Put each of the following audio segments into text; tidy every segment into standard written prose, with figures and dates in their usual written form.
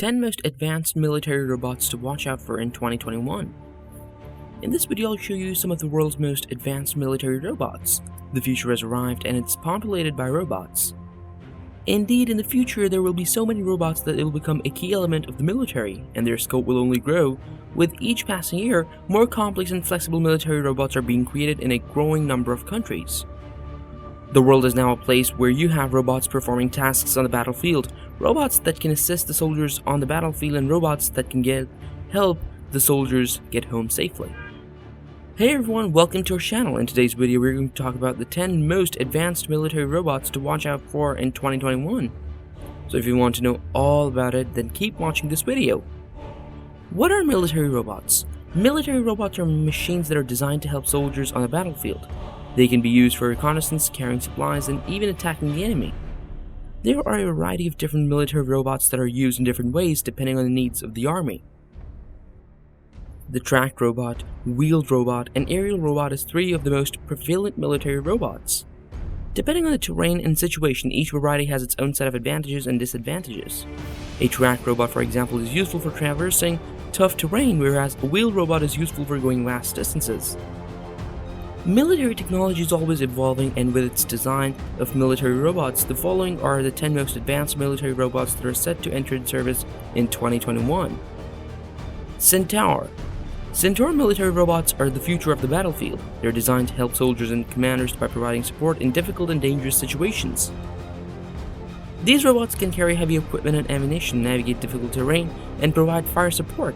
10 most advanced military robots to watch out for in 2021. In this video I'll show you some of the world's most advanced military robots. The future has arrived and it's populated by robots. Indeed, in the future there will be so many robots that it will become a key element of the military, and their scope will only grow. With each passing year, more complex and flexible military robots are being created in a growing number of countries. The world is now a place where you have robots performing tasks on the battlefield, robots that can assist the soldiers on the battlefield, and robots that can help the soldiers get home safely. Hey everyone, welcome to our channel. In today's video we're going to talk about the 10 most advanced military robots to watch out for in 2021. So if you want to know all about it, then keep watching this video. What are military robots? Military robots are machines that are designed to help soldiers on the battlefield. They can be used for reconnaissance, carrying supplies, and even attacking the enemy. There are a variety of different military robots that are used in different ways depending on the needs of the army. The tracked robot, wheeled robot, and aerial robot is three of the most prevalent military robots. Depending on the terrain and situation, each variety has its own set of advantages and disadvantages. A tracked robot, for example, is useful for traversing tough terrain, whereas a wheeled robot is useful for going vast distances. Military technology is always evolving, and with its design of military robots, the following are the 10 most advanced military robots that are set to enter service in 2021. Centaur. Centaur military robots are the future of the battlefield. They're designed to help soldiers and commanders by providing support in difficult and dangerous situations. These robots can carry heavy equipment and ammunition, navigate difficult terrain, and provide fire support.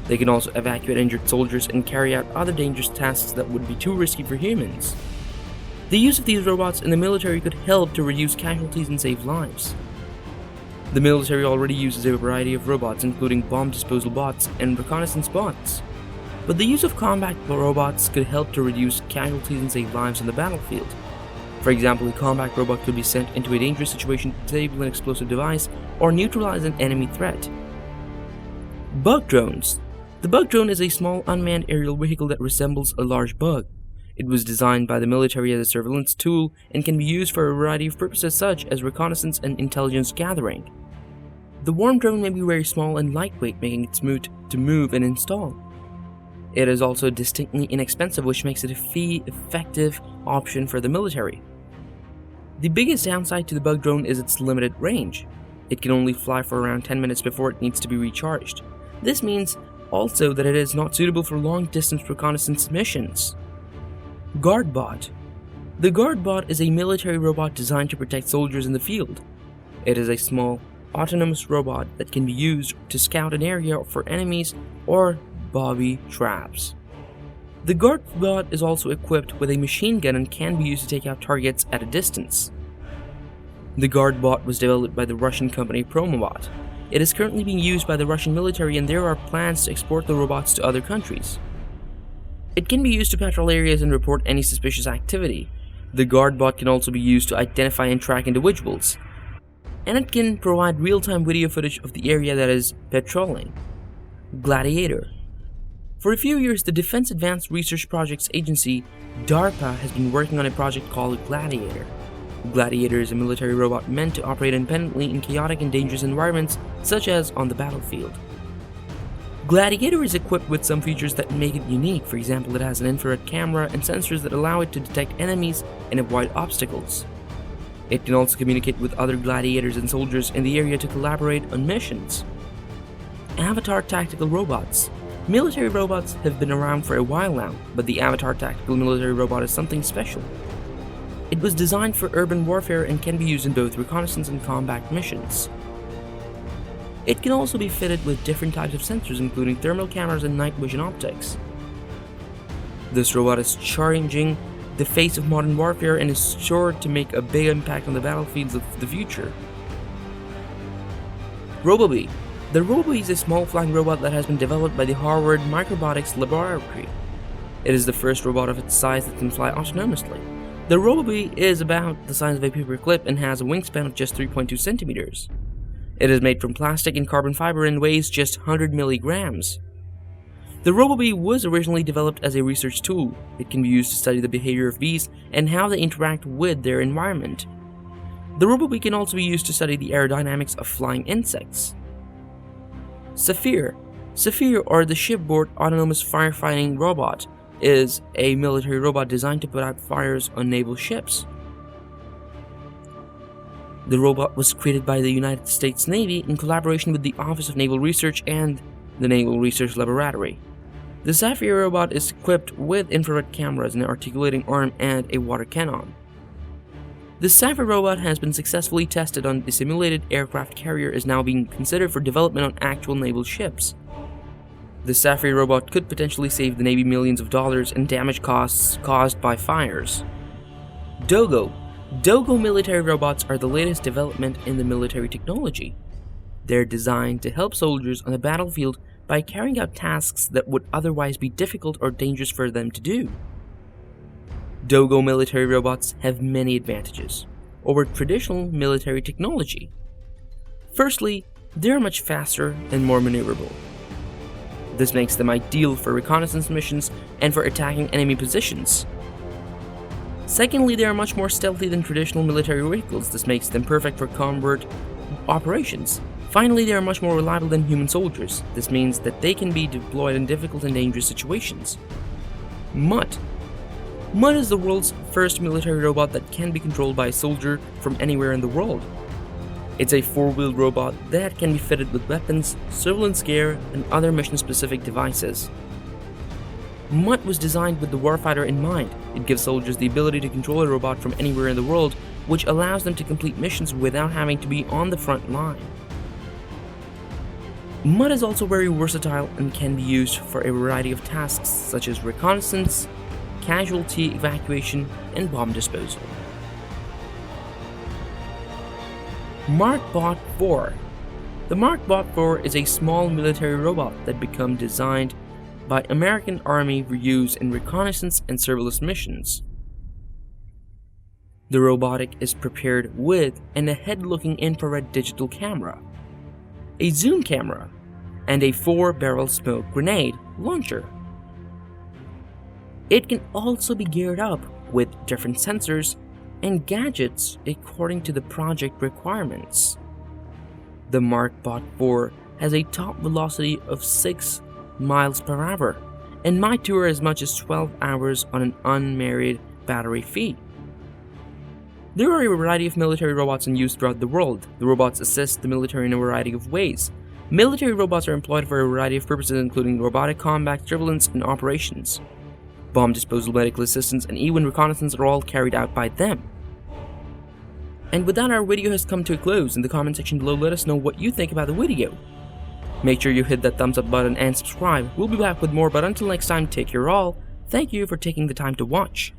They can also evacuate injured soldiers and carry out other dangerous tasks that would be too risky for humans. The use of these robots in the military could help to reduce casualties and save lives. The military already uses a variety of robots, including bomb disposal bots and reconnaissance bots. But the use of combat robots could help to reduce casualties and save lives on the battlefield. For example, a combat robot could be sent into a dangerous situation to disable an explosive device or neutralize an enemy threat. Bug drones. The bug drone is a small unmanned aerial vehicle that resembles a large bug. It was designed by the military as a surveillance tool and can be used for a variety of purposes such as reconnaissance and intelligence gathering. The worm drone may be very small and lightweight, making it smooth to move and install. It is also distinctly inexpensive, which makes it a fee-effective option for the military. The biggest downside to the bug drone is its limited range. It can only fly for around 10 minutes before it needs to be recharged. This means also that it is not suitable for long-distance reconnaissance missions. Guardbot. The Guardbot is a military robot designed to protect soldiers in the field. It is a small, autonomous robot that can be used to scout an area for enemies or booby traps. The Guardbot is also equipped with a machine gun and can be used to take out targets at a distance. The Guardbot was developed by the Russian company Promobot. It is currently being used by the Russian military, and there are plans to export the robots to other countries. It can be used to patrol areas and report any suspicious activity. The Guardbot can also be used to identify and track individuals. And it can provide real-time video footage of the area that is patrolling. Gladiator. For a few years, the Defense Advanced Research Projects Agency, DARPA, has been working on a project called Gladiator. Gladiator is a military robot meant to operate independently in chaotic and dangerous environments, such as on the battlefield. Gladiator is equipped with some features that make it unique. For example, it has an infrared camera and sensors that allow it to detect enemies and avoid obstacles. It can also communicate with other gladiators and soldiers in the area to collaborate on missions. Avatar Tactical Robots. Military robots have been around for a while now, but the Avatar Tactical Military Robot is something special. It was designed for urban warfare and can be used in both reconnaissance and combat missions. It can also be fitted with different types of sensors, including thermal cameras and night vision optics. This robot is changing the face of modern warfare and is sure to make a big impact on the battlefields of the future. Robobee. The Robobee is a small flying robot that has been developed by the Harvard Microbotics Laboratory. It is the first robot of its size that can fly autonomously. The Robobee is about the size of a paper clip and has a wingspan of just 3.2 centimeters. It is made from plastic and carbon fiber and weighs just 100 milligrams. The Robobee was originally developed as a research tool. It can be used to study the behavior of bees and how they interact with their environment. The Robobee can also be used to study the aerodynamics of flying insects. Saphir. Saphir, or the Shipboard Autonomous Firefighting Robot, is a military robot designed to put out fires on naval ships. The robot was created by the United States Navy in collaboration with the Office of Naval Research and the Naval Research Laboratory. The Saphir robot is equipped with infrared cameras, an articulating arm, and a water cannon. The Saphir robot has been successfully tested on the simulated aircraft carrier and is now being considered for development on actual naval ships. The Saphir robot could potentially save the Navy millions of dollars in damage costs caused by fires. Dogo. Dogo military robots are the latest development in the military technology. They're designed to help soldiers on the battlefield by carrying out tasks that would otherwise be difficult or dangerous for them to do. Dogo military robots have many advantages over traditional military technology. Firstly, they are much faster and more maneuverable. This makes them ideal for reconnaissance missions and for attacking enemy positions. Secondly, they are much more stealthy than traditional military vehicles. This makes them perfect for covert operations. Finally, they are much more reliable than human soldiers. This means that they can be deployed in difficult and dangerous situations. Mutt. Mutt is the world's first military robot that can be controlled by a soldier from anywhere in the world. It's a four-wheeled robot that can be fitted with weapons, surveillance gear, and other mission-specific devices. Mutt was designed with the warfighter in mind. It gives soldiers the ability to control a robot from anywhere in the world, which allows them to complete missions without having to be on the front line. Mutt is also very versatile and can be used for a variety of tasks such as reconnaissance, casualty evacuation, and bomb disposal. Markbot 4. The Markbot 4 is a small military robot that became designed by American Army for use in reconnaissance and surveillance missions. The robotic is prepared with an ahead-looking infrared digital camera, a zoom camera, and a 4-barrel smoke grenade launcher. It can also be geared up with different sensors and gadgets according to the project requirements. The Markbot 4 has a top velocity of 6 miles per hour and might tour as much as 12 hours on an unmarried battery fee. There are a variety of military robots in use throughout the world. The robots assist the military in a variety of ways. Military robots are employed for a variety of purposes, including robotic combat, surveillance, and operations. Bomb disposal, medical assistance, and even reconnaissance are all carried out by them. And with that, our video has come to a close. In the comment section below, let us know what you think about the video. Make sure you hit that thumbs up button and subscribe. We'll be back with more, but until next time, take care all. Thank you for taking the time to watch.